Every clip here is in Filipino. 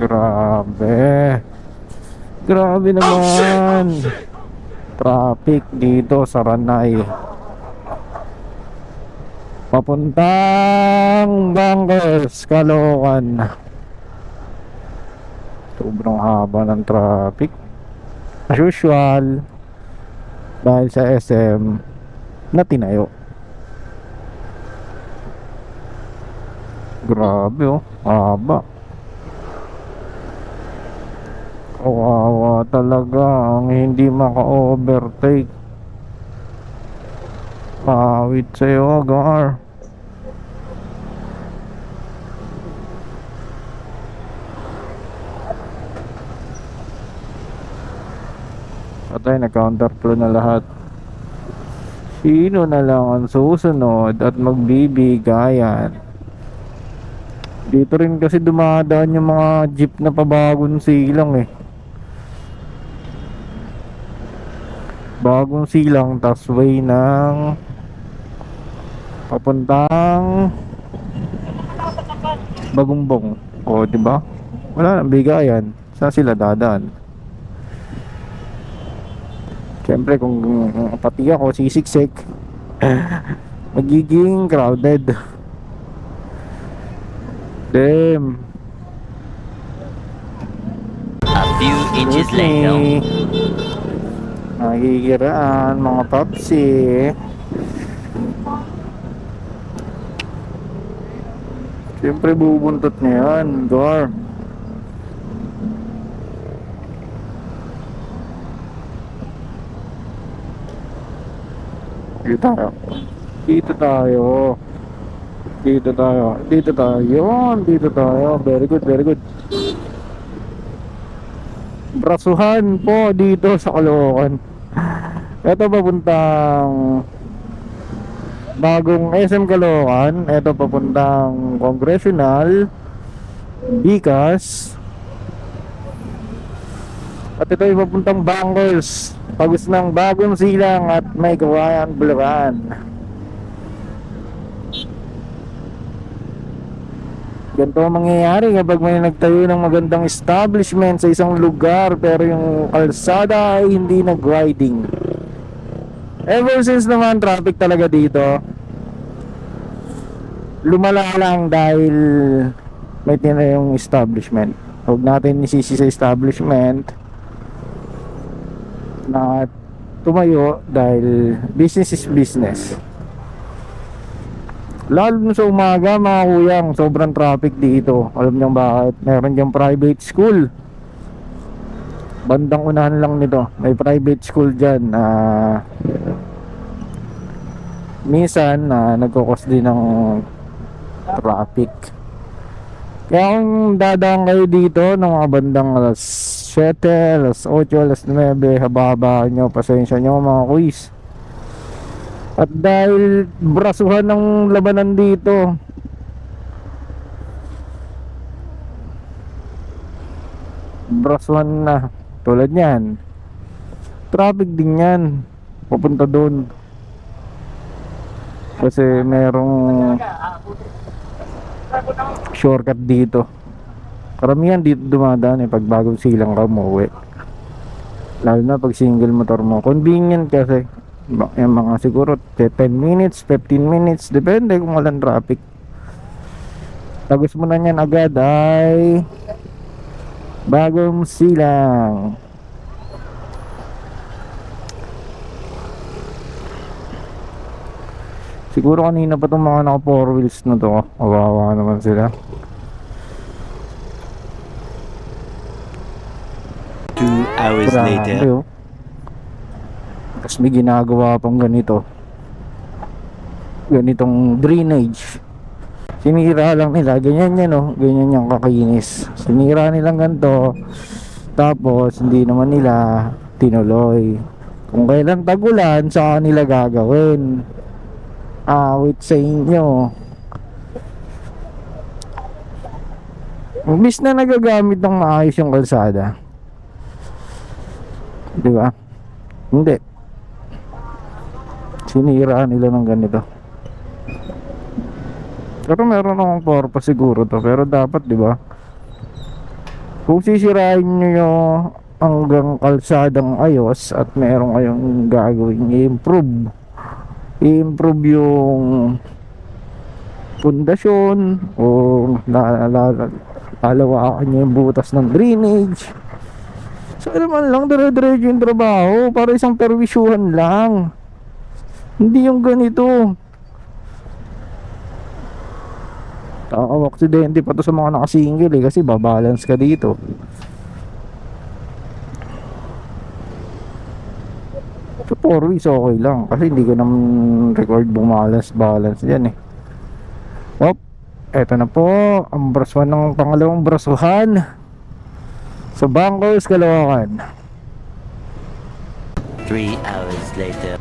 Grabe. Grabe naman. Traffic dito sa Ranay. Papuntang Bangos, Caloocan. Sobrang haba ng traffic. As usual. Dahil sa SM na tinayo. Grabe oh, haba. Kawawa talaga ang hindi maka-overtake. Pawit sa'yo, Agar. Patay na, counterflow na lahat. Sino na lang ang susunod at magbibigayan? Dito rin kasi dumadaan yung mga jeep na pabagong silang eh. Bagong silang, tas way ng papuntang Bagumbong. O, di ba? Wala nang bigayan. Saan sila dadaan? Siyempre kung pati ako sisiksik, magiging crowded. Damn. A few inches later. Nakikiraan mga papsi. Siyempre bubuntot niya yan, Gar. Dito tayo. Dito tayo. Dito tayo. Dito tayo. Yun, dito tayo. Very good, very good. Brasuhan po dito sa Caloocan. Ito papuntang bagong SM Caloocan. Ito papuntang Congressional, Bicas. At ito yung papuntang Bangos, pagos ng Bagong Silang at May Kawayan Bulacan. Ganito ang mangyayari kapag may nagtayo ng magandang establishment sa isang lugar pero yung kalsada ay hindi nag-riding. Ever since naman traffic talaga dito, lumala lang dahil may tinayong establishment. Huwag natin isisi sa establishment na tumayo dahil business is business. Lalo na sa umaga mga kuyang, sobrang traffic dito. Alam niyo bakit? Meron diyang private school. Bandang unahan lang nito, may private school dyan. Minsan nagkukos din ng traffic. Kaya kung dadaan kayo dito ng mga bandang alas 7, alas 8, alas 9, haba-haba nyo, pasensya nyo mga kuis. At dahil brasuhan ng labanan dito, brasuhan na tulad yan, traffic din yan papunta doon kasi merong shortcut dito. Karamihan dito dumadaan pag bagong silang ka umuwi, lalo na pag single motor mo. Convenient kasi yung mga siguro 10 minutes, 15 minutes, depende kung walang traffic. Tagos mo na yan agad ay Bagong Silang. Siguro kanina pa itong mga naka 4 wheels na to, kawawa naman sila. 2 hours later. Grabe oh. Tapos may ginagawa pang ganito, ganitong drainage. Sinira lang nila, ganyan yan oh, ganyan yung kakinis. Sinira nilang ganito, tapos hindi naman nila tinuloy. Kung kailan tagulan, saan nila gagawin? Wait sa inyo. Imbis na nagagamit ng maayos yung kalsada, di ba? Hindi. Sinira nila ng ganito. Pero meron akong purpose siguro to. Pero dapat, di ba, Kung sisirain nyo yung hanggang kalsadang ayos at meron kayong gagawin i-improve yung pundasyon o lalawakan nyo yung butas ng drainage. So naman lang dire-diretso yung trabaho para isang perwisyuhan lang, hindi yung ganito. Aksidente pa to sa mga nakasingle kasi babalance ka dito. So 4 weeks okay lang kasi hindi ko naman record balance dyan Op, eto na po ang braswan ng pangalawang brasuhan sa Bangkos, Caloocan. 3 hours later.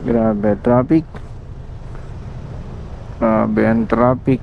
Grabe traffic. Grabe ang traffic.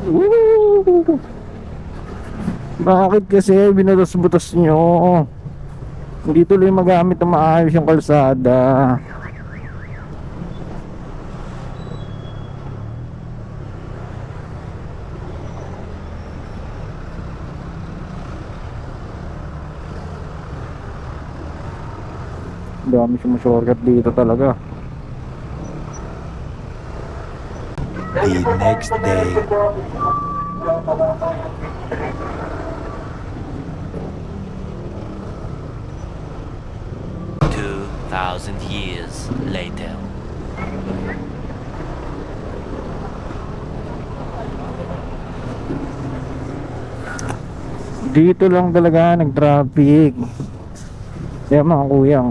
Woo! Bakit kasi binutos-butos nyo? Hindi tuloy magamit na maayos yung kalsada. Dami sumushortcut dito talaga. The next day. Thousand years later. Dito lang talaga nag-traffic. Kaya mga kuyang,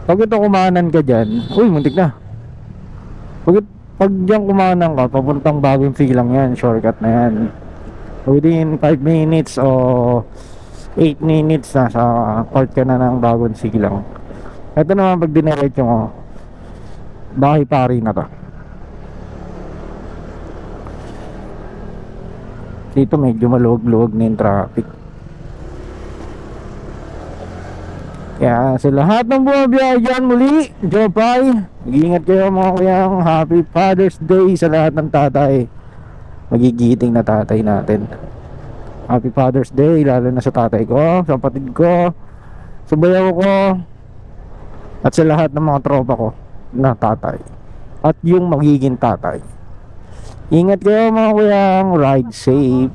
pag ito kumanan ka dyan, uy muntik na. Pag dyan kumanan ka, papuntang Bagong Silang yan, shortcut na yan. Within 5 minutes o 8 minutes na sa court ka na ng Bagong Silang. Ito naman pag diniretso mo, Bahay Pari na to. Dito medyo maluwag-luwag na yung traffic. Kaya sa lahat ng bumabiyahe dyan muli, Jopay, mag-iingat kayo mga kuyang. Happy Father's Day sa lahat ng tatay. Magigiting na tatay natin. Happy Father's Day, lalo na sa tatay ko, sa kapatid ko, sa bayaw ko, at sa lahat ng mga tropa ko na tatay at yung magiging tatay. Ingat kayo mga kuyang, ride safe.